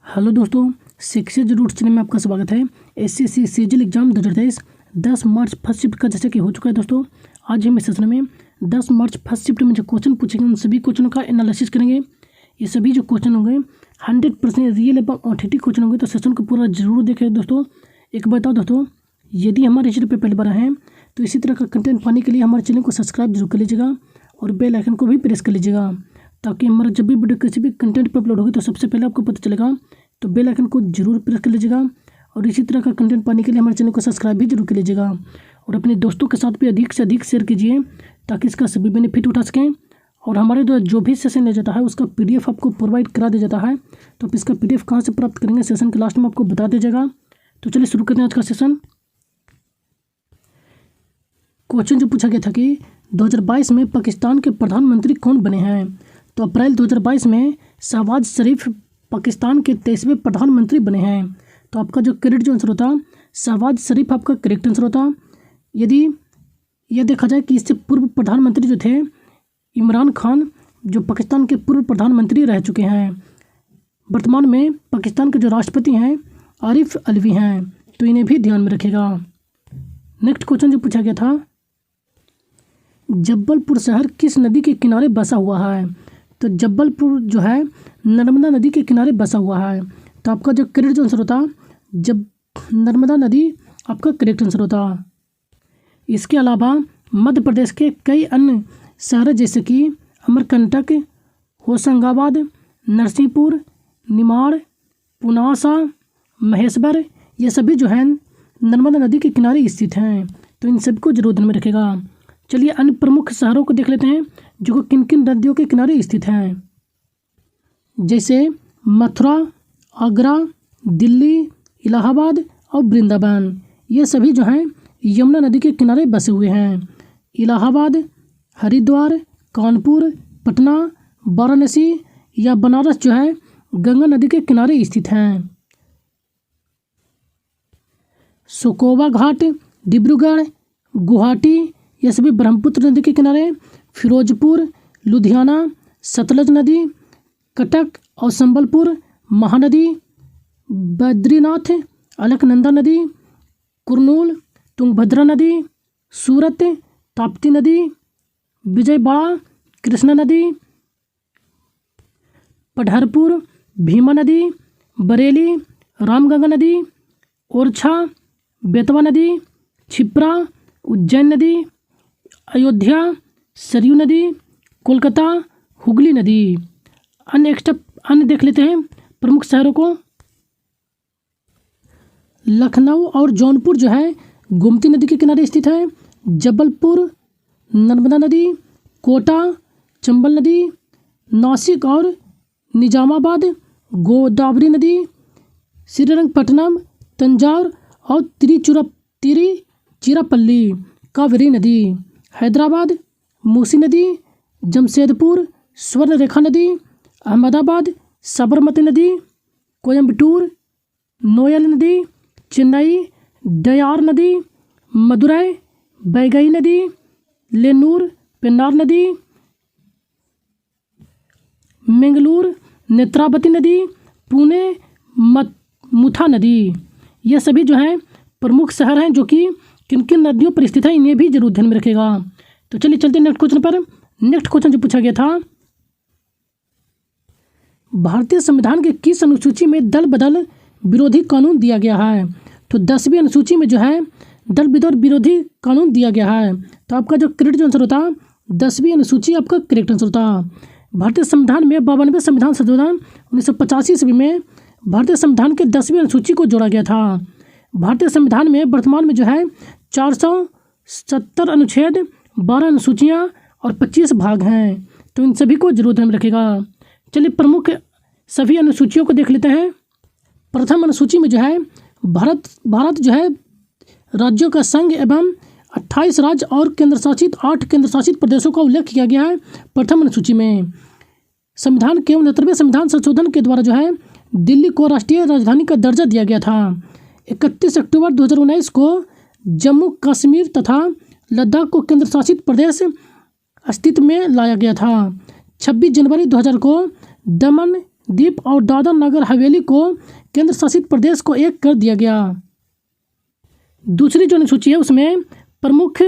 Hello दोस्तों, success root channel में आपका स्वागत है। SSC CGL exam 2023 10 March first shift का जैसे कि हो चुका है दोस्तों, आज हम इस सेशन में 10 मार्च फर्स्ट शिफ्ट में जो क्वेश्चन पूछेंगे उन सभी क्वेश्चनों का एनालिसिस करेंगे। ये सभी जो क्वेश्चन होंगे 100% रियल एवं ऑथेंटिक क्वेश्चन होंगे, तो सेशन को पूरा जरूर देखें दोस्तों। एक बताओ दोस्तों, यदि हमारे चैनल पर पहली बार हैं तो इसी तरह का कंटेंट पाने के लिए हमारे चैनल को सब्सक्राइब जरूर कर लीजिएगा और बेल आइकन को भी प्रेस कर लीजिएगा, ताकि हमारा जब भी वीडियो किसी भी कंटेंट पर अपलोड होगी तो सबसे पहले आपको पता चलेगा। तो बेल आइकन को जरूर प्रेस कर लीजिएगा और इसी तरह का कंटेंट पाने के लिए हमारे चैनल को सब्सक्राइब भी जरूर कर लीजिएगा और अपने दोस्तों के साथ भी अधिक से अधिक शेयर कीजिए, ताकि इसका सभी बेनिफिट उठा सकें। और हमारे द्वारा जो भी सेशन लिया जाता है उसका PDF आपको प्रोवाइड करा दिया जाता है। तो आप इसका PDF कहाँ से प्राप्त करेंगे सेशन के लास्ट में आपको बता दिया जाएगा। तो चलिए शुरू करते हैं आज का सेशन। क्वेश्चन जो पूछा गया था कि 2022 में पाकिस्तान के प्रधानमंत्री कौन बने हैं। तो अप्रैल 2022 में शहबाज शरीफ पाकिस्तान के 23वें प्रधानमंत्री बने हैं। तो आपका जो करेक्ट जो आंसर होता शहबाज शरीफ आपका करेक्ट आंसर होता। यदि यह देखा जाए कि इससे पूर्व प्रधानमंत्री जो थे इमरान खान, जो पाकिस्तान के पूर्व प्रधानमंत्री रह चुके हैं। वर्तमान में पाकिस्तान के जो राष्ट्रपति हैं आरिफ अलवी हैं, तो इन्हें भी ध्यान में रखेगा। नेक्स्ट क्वेश्चन जो पूछा गया था, जबलपुर शहर किस नदी के किनारे बसा हुआ है। तो जबलपुर जो है नर्मदा नदी के किनारे बसा हुआ है। तो आपका जो करेक्ट आंसर होता जब नर्मदा नदी आपका करेक्ट आंसर होता। इसके अलावा मध्य प्रदेश के कई अन्य शहर जैसे कि अमरकंटक, होशंगाबाद, नरसिंहपुर, निमाड़, पुनासा, महेश्वर, ये सभी जो हैं नर्मदा नदी के किनारे स्थित हैं। तो इन सबको जरूर ध्यान में रखेगा। चलिए अन्य प्रमुख शहरों को देख लेते हैं जो किन किन नदियों के किनारे स्थित हैं, जैसे मथुरा, आगरा, दिल्ली, इलाहाबाद और वृंदावन। ये सभी जो हैं यमुना नदी के किनारे बसे हुए हैं। इलाहाबाद, हरिद्वार, कानपुर, पटना, वाराणसी या बनारस जो है गंगा नदी के किनारे स्थित हैं। सुकोबा घाट, डिब्रूगढ़, गुवाहाटी, ये सभी ब्रह्मपुत्र नदी के किनारे। फिरोजपुर, लुधियाना, सतलज नदी, कटक और संबलपुर, महानदी, बद्रीनाथ, अलकनंदा नदी, कुरनूल, तुंगभद्रा नदी, सूरत, ताप्ती नदी, विजयवाड़ा, कृष्णा नदी, पढ़रपुर, भीमा नदी, बरेली, रामगंगा नदी, ओरछा, बेतवा नदी, छिप्रा, उज्जैन नदी, अयोध्या, सरयू नदी, कोलकाता, हुगली नदी। अन्य देख लेते हैं प्रमुख शहरों को। लखनऊ और जौनपुर जो है गोमती नदी के किनारे स्थित है। जबलपुर नर्मदा नदी, कोटा चंबल नदी, नासिक और निजामाबाद गोदावरी नदी, श्रीरंगपट्टनम, तंजावुर और तिरुचिरापल्ली कावेरी नदी, हैदराबाद मूसी नदी, जमशेदपुर स्वर्णरेखा नदी, अहमदाबाद साबरमती नदी, कोयम्बटूर नोयल नदी, चेन्नई दयार नदी, मदुरई बैगई नदी, लेनूर पेन्नार नदी, मंगलूर नेत्रावती नदी, पुणे मुथा नदी। ये सभी जो हैं प्रमुख शहर हैं जो कि किन किन नदियों पर स्थित है, इन्हें भी जरूर ध्यान में रखेगा। तो चलिए चलते हैं नेक्स्ट क्वेश्चन पर। नेक्स्ट क्वेश्चन जो पूछा गया था, भारतीय संविधान के किस अनुसूची में दल बदल विरोधी कानून दिया गया है। तो 10वीं अनुसूची में जो है दल बदल विरोधी कानून दिया गया है। तो आपका जो करेक्ट आंसर होता 10वीं अनुसूची आपका करेक्ट आंसर होता। भारतीय संविधान में 52वें संविधान संशोधन 1985 ईस्वी में भारतीय संविधान के 10वीं अनुसूची को जोड़ा गया था। भारतीय संविधान में वर्तमान में जो है 470 अनुच्छेद, 12 अनुसूचियाँ और 25 भाग हैं। तो इन सभी को जरूर ध्यान रखेगा। चलिए प्रमुख सभी अनुसूचियों को देख लेते हैं। प्रथम अनुसूची में जो है भारत जो है राज्यों का संघ एवं 28 राज्य और 8 केंद्र शासित प्रदेशों का उल्लेख किया गया है। प्रथम अनुसूची में संविधान के 69वें संविधान संशोधन के द्वारा जो है दिल्ली को राष्ट्रीय राजधानी का दर्जा दिया गया था। 31 अक्टूबर 2019 को जम्मू कश्मीर तथा लद्दाख को केंद्र शासित प्रदेश अस्तित्व में लाया गया था। 26 जनवरी 2000 को दमन, द्वीप और दादर नगर हवेली को केंद्र शासित प्रदेश को एक कर दिया गया। दूसरी जो अनुसूची है उसमें प्रमुख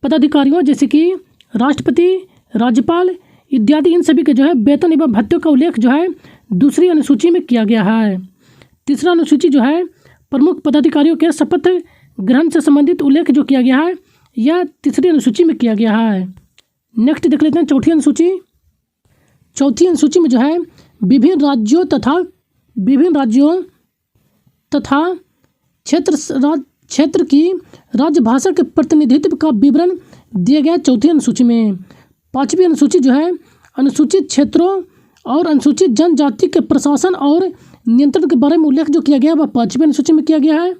पदाधिकारियों जैसे कि राष्ट्रपति, राज्यपाल इत्यादि इन सभी के जो है वेतन एवं भत्तों का उल्लेख जो है दूसरी अनुसूची में किया गया है। तीसरा अनुसूची जो है प्रमुख पदाधिकारियों के शपथ ग्रहण से संबंधित उल्लेख जो किया गया है यह तीसरी अनुसूची में किया गया है। नेक्स्ट देख लेते हैं चौथी अनुसूची। चौथी अनुसूची में जो है विभिन्न राज्यों तथा क्षेत्र की राजभाषा के प्रतिनिधित्व का विवरण दिया गया चौथी अनुसूची में। पांचवी अनुसूची जो है अनुसूचित क्षेत्रों और अनुसूचित जनजाति के प्रशासन और नियंत्रण के बारे में उल्लेख जो किया गया वह पांचवी अनुसूची में किया गया है।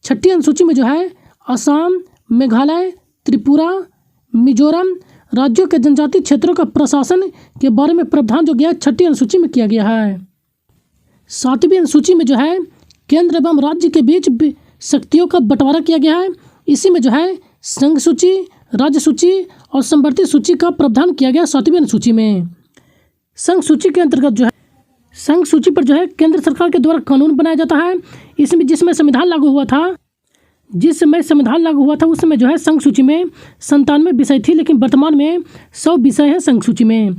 छठी अनुसूची में जो है असम, मेघालय, त्रिपुरा, मिजोरम राज्यों के जनजातीय क्षेत्रों का प्रशासन के बारे में प्रावधान जो गया छठी अनुसूची में किया गया है। सातवीं अनुसूची में जो है केंद्र एवं राज्य के बीच शक्तियों का बंटवारा किया गया है। इसी में जो है संघ सूची, राज्य सूची और समवर्ती सूची का प्रावधान किया गया सातवीं अनुसूची में। संघ सूची के अंतर्गत जो है संघ सूची पर जो है केंद्र सरकार के द्वारा कानून बनाया जाता है। इसमें जिस समय संविधान लागू हुआ था उस समय जो है संघ सूची में 97 विषय थी, लेकिन वर्तमान में 100 विषय है संघ सूची में।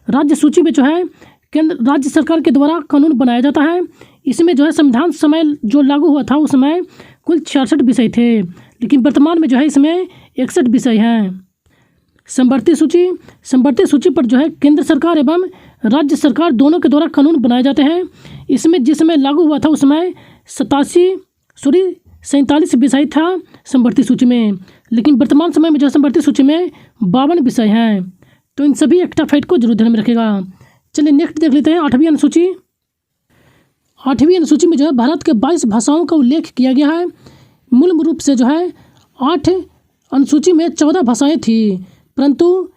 राज्य सूची में जो है राज्य सरकार के द्वारा कानून बनाया जाता है। इसमें जो है संविधान समय जो लागू हुआ था उस समय कुल 66 विषय थे, लेकिन वर्तमान में जो है इसमें 61 विषय हैं। समवर्ती सूची पर जो है केंद्र सरकार एवं राज्य सरकार दोनों के द्वारा कानून बनाए जाते हैं। इसमें जिस समय लागू हुआ था उस समय 47 विषय था समवर्ती सूची में, लेकिन वर्तमान समय में जो समवर्ती सूची में 52 विषय हैं। तो इन सभी एक्स्ट्रा फैक्ट को जरूर ध्यान में रखेगा। चलिए नेक्स्ट देख लेते हैं आठवीं अनुसूची। आठवीं अनुसूची में जो है भारत के 22 भाषाओं का उल्लेख किया गया है। मूल रूप से जो है 8 अनुसूची में 14 भाषाएं थी, परंतु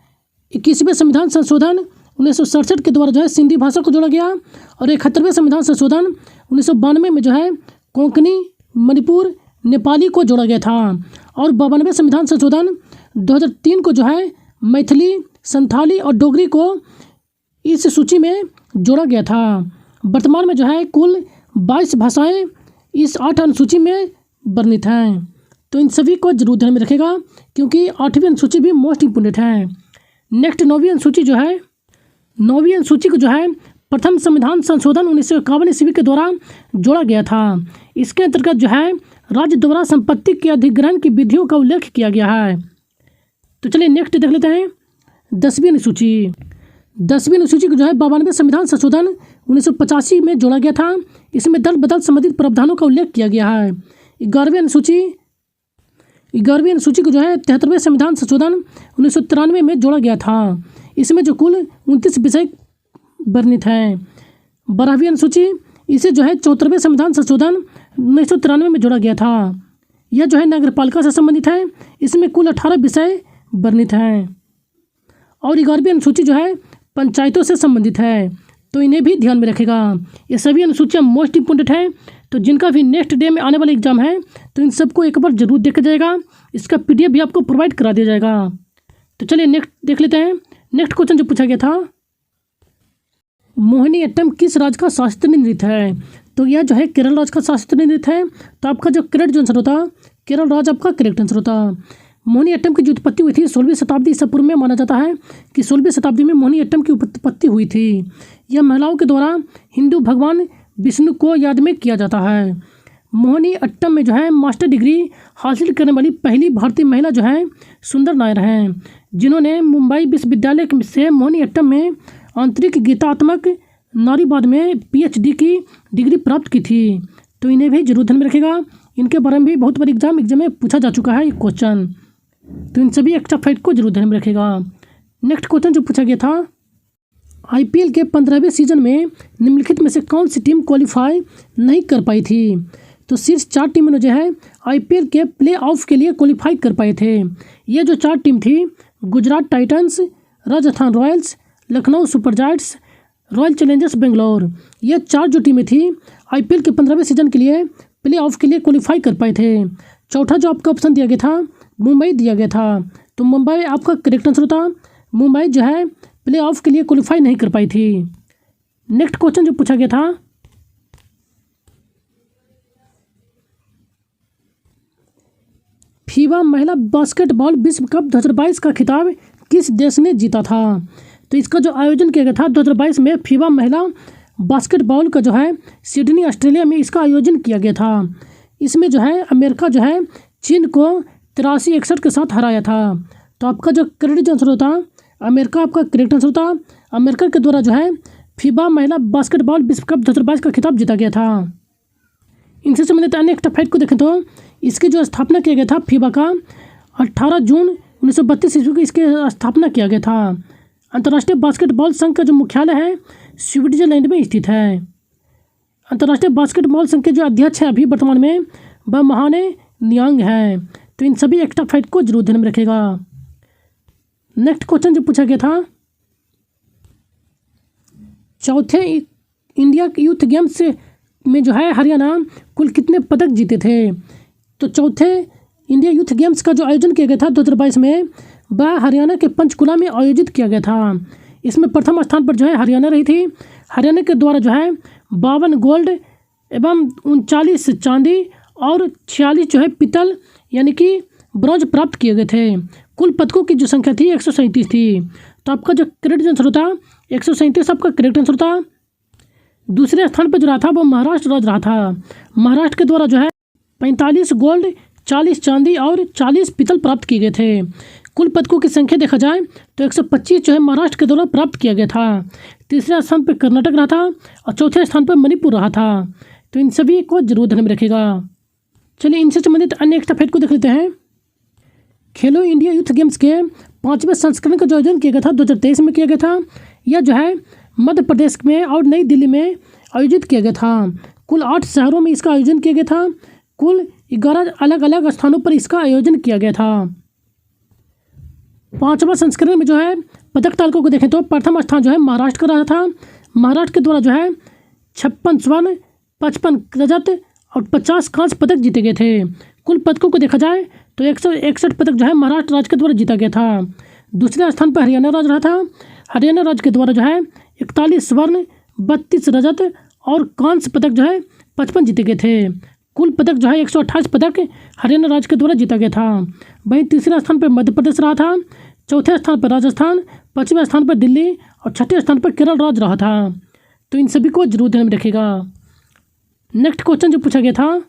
21वें संविधान संशोधन 1967 के द्वारा जो है सिंधी भाषा को जोड़ा गया और 71वें संविधान संशोधन 1992 में जो है कोंकणी, मणिपुर, नेपाली को जोड़ा गया था और 52वें संविधान संशोधन 2003 को जो है मैथिली, संथाली और डोगरी को इस सूची में जोड़ा गया था। वर्तमान में जो है कुल 22 भाषाएं इस 8 अनुसूची में वर्णित हैं। तो इन सभी को जरूर ध्यान में रखेगा क्योंकि 8वीं अनुसूची भी मोस्ट इम्पोर्टेंट है। नेक्स्ट 9वीं अनुसूची जो है 9वीं अनुसूची को जो है प्रथम संविधान संशोधन 1951 ईस्वी के द्वारा जोड़ा गया था। इसके अंतर्गत जो है राज्य द्वारा संपत्ति के अधिग्रहण की विधियों का उल्लेख किया गया है। तो चलिए नेक्स्ट देख लेते हैं 10वीं अनुसूची। 10वीं अनुसूची को जो है 52वें संविधान संशोधन 1985 में जोड़ा गया था। इसमें दल बदल संबंधित प्रावधानों का उल्लेख किया गया है। 11वीं अनुसूची को जो है 73वें संविधान संशोधन 1993 में जोड़ा गया था। इसमें जो कुल 29 विषय वर्णित हैं। 12वीं अनुसूची इसे जो है 74वें संविधान संशोधन 1993 में जोड़ा गया था। यह जो है नगरपालिका से संबंधित है। इसमें कुल 18 विषय वर्णित हैं। और 11वीं अनुसूची जो है पंचायतों से संबंधित है, तो इन्हें भी ध्यान में रखेगा। ये सभी अनुसूचियाँ मोस्ट इंपोर्टेंट है, तो जिनका भी नेक्स्ट डे में आने वाला एग्जाम है तो इन सबको एक बार जरूर देखा जाएगा। इसका PDF भी आपको प्रोवाइड करा दिया जाएगा। तो चलिए नेक्स्ट देख लेते हैं। नेक्स्ट क्वेश्चन जो पूछा गया था, मोहिनी अट्टम किस राज्य का शास्त्रीय नृत्य है? तो यह जो है केरल राज्य का शास्त्रीय नृत्य है। तो आपका जो करेक्ट आंसर होता केरल राज्य आपका करेक्ट आंसर होता। मोहिनी अट्टम की जो उत्पत्ति हुई थी 16वीं शताब्दी ईसा पूर्व में। माना जाता है कि 16वीं शताब्दी में मोहिनी अट्टम की उत्पत्ति हुई थी। यह महिलाओं के द्वारा हिंदू भगवान विष्णु को याद में किया जाता है। मोहिनी अट्टम में जो है मास्टर डिग्री हासिल करने वाली पहली भारतीय महिला जो है सुंदर नायर हैं, जिन्होंने मुंबई विश्वविद्यालय से मोहिनी अट्टम में आंतरिक गीतात्मक नारीवाद में PhD की डिग्री प्राप्त की थी। तो इन्हें भी जरूर ध्यान में रखेगा। इनके बारे में भी बहुत बार एग्जाम में पूछा जा चुका है एक क्वेश्चन, तो इन सभी एक्स्ट्रा फैक्ट को जरूर ध्यान में रखेगा। नेक्स्ट क्वेश्चन जो पूछा गया था, IPL के 15वें सीजन में निम्नलिखित में से कौन सी टीम क्वालिफाई नहीं कर पाई थी? तो शीर्ष 4 टीमें जो है IPL के प्ले ऑफ के लिए क्वालिफाई कर पाए थे। ये जो 4 टीम थी Gujarat Titans, Rajasthan Royals, Lucknow super giants, royal Challengers Bangalore. ये 4 जो टीमें थी IPL के 15वें सीजन के लिए प्ले ऑफ के लिए क्वालिफाई कर पाए थे। चौथा जो आपका ऑप्शन दिया गया था मुंबई दिया गया था, तो मुंबई आपका करेक्ट आंसर होता। मुंबई जो है प्ले ऑफ के लिए क्वालिफाई नहीं कर पाई थी। नेक्स्ट क्वेश्चन जो पूछा गया था, फीबा महिला बास्केटबॉल विश्व कप 2022 का खिताब किस देश ने जीता था? तो इसका जो आयोजन किया गया था 2022 में फीबा महिला बास्केटबॉल का जो है सिडनी ऑस्ट्रेलिया में इसका आयोजन किया गया था। इसमें जो है अमेरिका जो है चीन को 83-61 के साथ हराया था। तो आपका जो करेक्ट आंसर होता अमेरिका, आपका करेक्ट आंसर होता। अमेरिका के द्वारा जो है फीबा महिला बास्केटबॉल विश्व कप 2022 का खिताब जीता गया था। इनसे संबंधित अन्य एक फैक्ट को देखें तो इसकी जो स्थापना किया गया था फीबा का 18 जून 1932 ईस्वी को इसकी स्थापना किया गया था। अंतर्राष्ट्रीय बास्केटबॉल संघ का जो मुख्यालय है स्विट्जरलैंड में स्थित है। अंतर्राष्ट्रीय बास्केटबॉल संघ के जो अध्यक्ष है अभी वर्तमान में वह महाने नियांग है। तो इन सभी एक्स्ट्रा फैक्ट को जरूर ध्यान में रखेगा। नेक्स्ट क्वेश्चन जो पूछा गया था, चौथे इंडिया यूथ गेम्स में जो है हरियाणा कुल कितने पदक जीते थे? तो चौथे इंडिया यूथ गेम्स का जो आयोजन किया गया था 2022 में वह हरियाणा के पंचकुला में आयोजित किया गया था। इसमें प्रथम स्थान पर जो है हरियाणा रही थी। हरियाणा के द्वारा जो है 52 गोल्ड एवं 39 चांदी और 46 जो है पीतल यानी कि ब्रॉन्ज प्राप्त किए गए थे। कुल पदकों की जो संख्या थी 137 थी। तो आपका जो करेक्ट आंसर होता 137 आपका करेक्ट आंसर होता। दूसरे स्थान पर जो रहा था वो महाराष्ट्र राज्य रहा था। महाराष्ट्र के द्वारा जो है 45 गोल्ड, 40 चांदी और 40 पीतल प्राप्त किए गए थे। कुल पदकों की संख्या देखा जाए तो 125 जो है महाराष्ट्र के द्वारा प्राप्त किया गया था। तीसरे स्थान पर कर्नाटक रहा था और चौथे स्थान पर मणिपुर रहा था। तो इन सभी को जरूर ध्यान में रखेगा। चलिए इनसे संबंधित अन्य एक्स्ट्रा फैक्ट को देख लेते हैं। खेलो इंडिया यूथ गेम्स के 5वें संस्करण का जो आयोजन किया गया था 2023 में किया गया था। यह जो है मध्य प्रदेश में और नई दिल्ली में आयोजित किया गया था। कुल 8 शहरों में इसका आयोजन किया गया था। कुल 11 अलग अलग स्थानों पर इसका आयोजन किया गया था। 5वां संस्करण में जो है पदक तालिका को देखें तो प्रथम स्थान जो है महाराष्ट्र का रहा था। महाराष्ट्र के द्वारा जो है 56 स्वर्ण, 55 रजत और 50 कांस्य पदक जीते गए थे। कुल पदकों को देखा जाए तो 161 पदक जो है महाराष्ट्र राज्य के द्वारा जीता गया था। दूसरे स्थान पर हरियाणा राज्य रहा था। हरियाणा राज्य के द्वारा जो है 41 स्वर्ण, 32 रजत और कांस्य पदक जो है 55 जीते गए थे। कुल पदक जो है 128 पदक हरियाणा राज्य के द्वारा जीता गया था। वहीं तीसरे स्थान पर मध्य प्रदेश रहा था। चौथे स्थान पर राजस्थान, 5वें स्थान पर दिल्ली और 6ठे स्थान पर केरल राज्य रहा था। तो इन सभी को जरूर ध्यान में रखिएगा। नेक्स्ट क्वेश्चन जो पूछा गया था,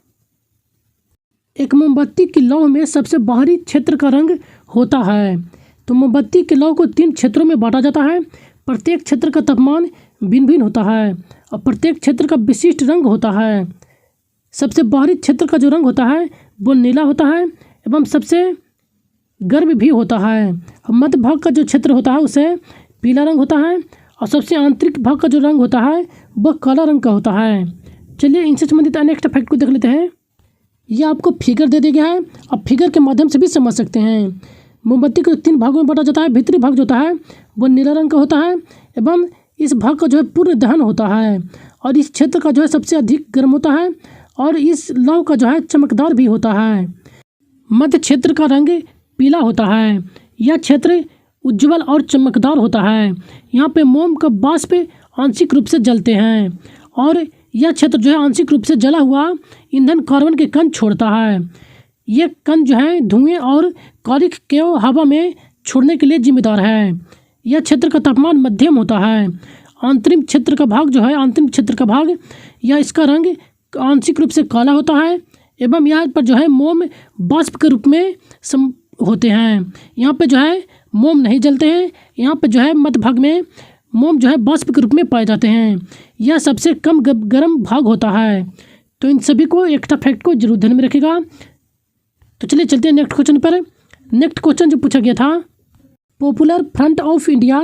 एक मोमबत्ती की लौ में सबसे बाहरी क्षेत्र का रंग होता है। तो मोमबत्ती के लौ को 3 क्षेत्रों में बांटा जाता है। प्रत्येक क्षेत्र का तापमान भिन्न भिन्न होता है और प्रत्येक क्षेत्र का विशिष्ट रंग होता है। सबसे बाहरी क्षेत्र का जो रंग होता है वो नीला होता है एवं सबसे गर्म भी होता है। और मध्य भाग का जो क्षेत्र होता है उसे पीला रंग होता है और सबसे आंतरिक भाग का जो रंग होता है वह काला रंग का होता है। चलिए इनसे संबंधित अन्य एक्स्ट्रा फैक्ट को देख लेते हैं। यह आपको फिगर दे दिया गया है, आप फिगर के माध्यम से भी समझ सकते हैं। मोमबत्ती को 3 भागों में बांटा जाता है। भीतरी भाग जो होता है वो नीला रंग का होता है एवं इस भाग का जो है पूर्ण दहन होता है और इस क्षेत्र का जो है सबसे अधिक गर्म होता है और इस लौ का जो है चमकदार भी होता है। मध्य क्षेत्र का रंग पीला होता है। यह क्षेत्र उज्ज्वल और चमकदार होता है। यहाँ पे मोम का वाष्प आंशिक रूप से जलते हैं और यह क्षेत्र जो है आंशिक रूप से जला हुआ ईंधन कार्बन के कण छोड़ता है। ये कण जो है धुएं और कालिख को हवा में छोड़ने के लिए जिम्मेदार है। यह क्षेत्र का तापमान मध्यम होता है। आंतरिक क्षेत्र का भाग जो है आंतरिक क्षेत्र का भाग या इसका रंग आंशिक रूप से काला होता है एवं यहाँ पर जो है मोम वाष्प के रूप में होते हैं। यहाँ पे जो है मोम नहीं जलते हैं। यहाँ पे जो है मध्य भाग में मोम जो है वाष्प के रूप में पाए जाते हैं। यह सबसे कम गर्म भाग होता है। तो इन सभी को एक्स्ट्रा फैक्ट को जरूर ध्यान में रखेगा। तो चलिए चलते हैं नेक्स्ट क्वेश्चन पर। नेक्स्ट क्वेश्चन जो पूछा गया था, Popular Front of India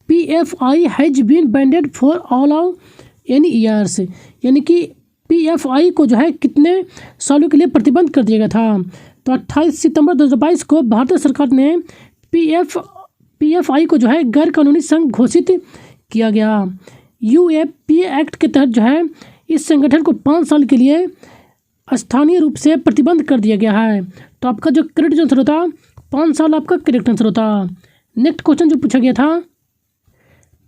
PFI has been banned for all of any years. यानी कि PFI को जो है कितने सालों के लिए प्रतिबंध कर दिया गया था? तो 28 सितंबर 2022 को भारत सरकार ने PFI को जो है गैर कानूनी संघ घोषित किया गया। UAPA एक्ट के तहत जो है इस संगठन को 5 साल के लिए स्थानीय रूप से प्रतिबंध कर दिया गया है। तो आपका जो करेक्ट आंसर होता 5 साल आपका करेक्ट आंसर होता। नेक्स्ट क्वेश्चन जो पूछा गया था,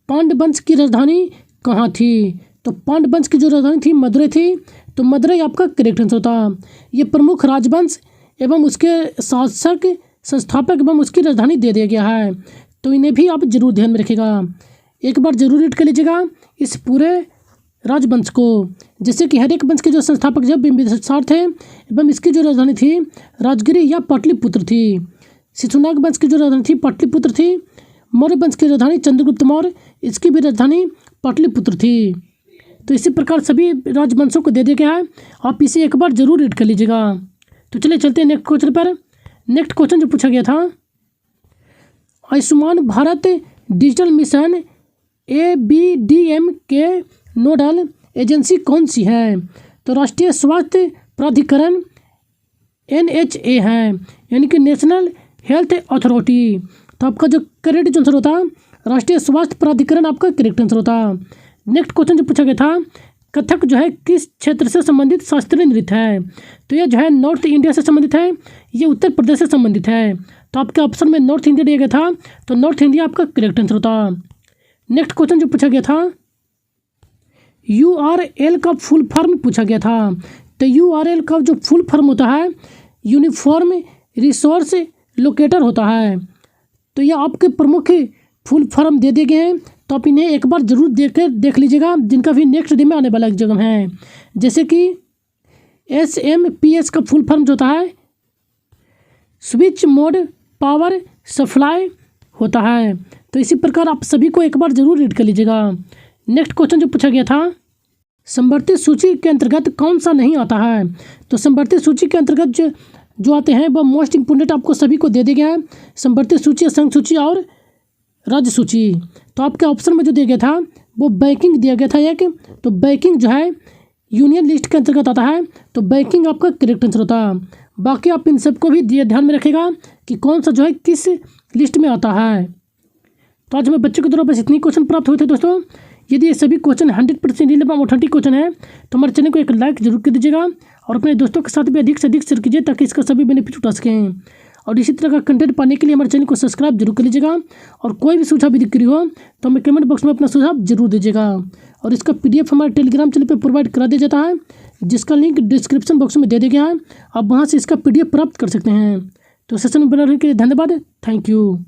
पांड्य वंश की राजधानी कहाँ थी? तो पांड्य वंश की जो राजधानी थी मदुरै थी। तो मदुरै आपका करेक्ट आंसर होता। ये प्रमुख राजवंश एवं उसके शासक, संस्थापक एवं उसकी राजधानी दे दिया गया है। तो इन्हें भी आप जरूर ध्यान में रखिएगा, एक बार जरूर रीड कर लीजिएगा इस पूरे राजवंश को। जैसे कि हर एक वंश के जो संस्थापक जब बिंबिसार थे एवं इसकी जो राजधानी थी राजगिरी या पाटलिपुत्र थी। शिशुनाग वंश की जो राजधानी थी पाटलिपुत्र थी। मौर्य वंश की राजधानी चंद्रगुप्त मौर्य, इसकी भी राजधानी पाटलिपुत्र थी। तो इसी प्रकार सभी राजवंशों को दे दिया गया है, आप इसे एक बार जरूर रीड कर लीजिएगा। तो चलिए चलते हैं नेक्स्ट क्वेश्चन पर। नेक्स्ट क्वेश्चन जो पूछा गया था, Ayushman Bharat digital mission ABDM के नोडल एजेंसी कौन सी है? तो राष्ट्रीय स्वास्थ्य प्राधिकरण NHA है, यानी कि नेशनल हेल्थ अथॉरिटी। तो आपका जो करेक्ट आंसर होता राष्ट्रीय स्वास्थ्य प्राधिकरण आपका करेक्ट आंसर होता। नेक्स्ट क्वेश्चन जो पूछा गया था, कथक जो है किस क्षेत्र से संबंधित शास्त्रीय नृत्य है? तो ये जो है नॉर्थ इंडिया से संबंधित है, ये उत्तर प्रदेश से संबंधित है। तो आपके ऑप्शन में नॉर्थ इंडिया दिया गया था, तो नॉर्थ इंडिया आपका करेक्ट आंसर होता। नेक्स्ट क्वेश्चन जो पूछा गया था, URL का फुल फॉर्म पूछा गया था। तो URL का जो फुल फॉर्म होता है यूनिफॉर्म रिसोर्स लोकेटर होता है। तो ये आपके प्रमुख फुल फॉर्म दे दिए गए हैं, तो आप इन्हें एक बार जरूर देख लीजिएगा, जिनका भी नेक्स्ट डे में आने वाला एग्जाम है। जैसे कि SMPS का फुल फॉर्म जो होता है स्विच मोड पावर सप्लाई होता है। तो इसी प्रकार आप सभी को एक बार जरूर रीड कर लीजिएगा। नेक्स्ट क्वेश्चन जो पूछा गया था, संवर्ती सूची के अंतर्गत कौन सा नहीं आता है? तो संवर्ती सूची के अंतर्गत जो आते हैं वह मोस्ट इंपोर्टेंट आपको सभी को दे दिया गया है, संवर्ती सूची, संघ सूची और राज्य सूची। तो आपके ऑप्शन में जो दिया गया था वो बैंकिंग दिया गया था एक, तो बैंकिंग जो है यूनियन लिस्ट के अंतर्गत आता है, तो बैंकिंग आपका करेक्ट आंसर होता। बाकी आप इन सबको भी ध्यान में रखेगा कि कौन सा जो है किस लिस्ट में आता है। तो आज मैं बच्चों के द्वारा बस इतनी क्वेश्चन प्राप्त हुए थे दोस्तों। यदि ये सभी क्वेश्चन 100% रिलेवेंट ऑथेंटिक क्वेश्चन है तो हमारे चैनल को एक लाइक जरूर कर दीजिएगा और अपने दोस्तों के साथ भी अधिक से अधिक शेयर कीजिए, ताकि इसका सभी बेनिफिट उठा सकें। और इसी तरह का कंटेंट पाने के लिए हमारे चैनल को सब्सक्राइब जरूर कर लीजिएगा। और कोई भी सुझाव भी दिक्कत हो तो हमें कमेंट बॉक्स में अपना सुझाव जरूर दीजिएगा। और इसका PDF हमारे टेलीग्राम चैनल पर प्रोवाइड करा दिया जाता है, जिसका लिंक डिस्क्रिप्शन बॉक्स में दे दिया गया है। आप वहाँ से इसका PDF प्राप्त कर सकते हैं। तो सेशन में बने रहने के लिए धन्यवाद। Thank you.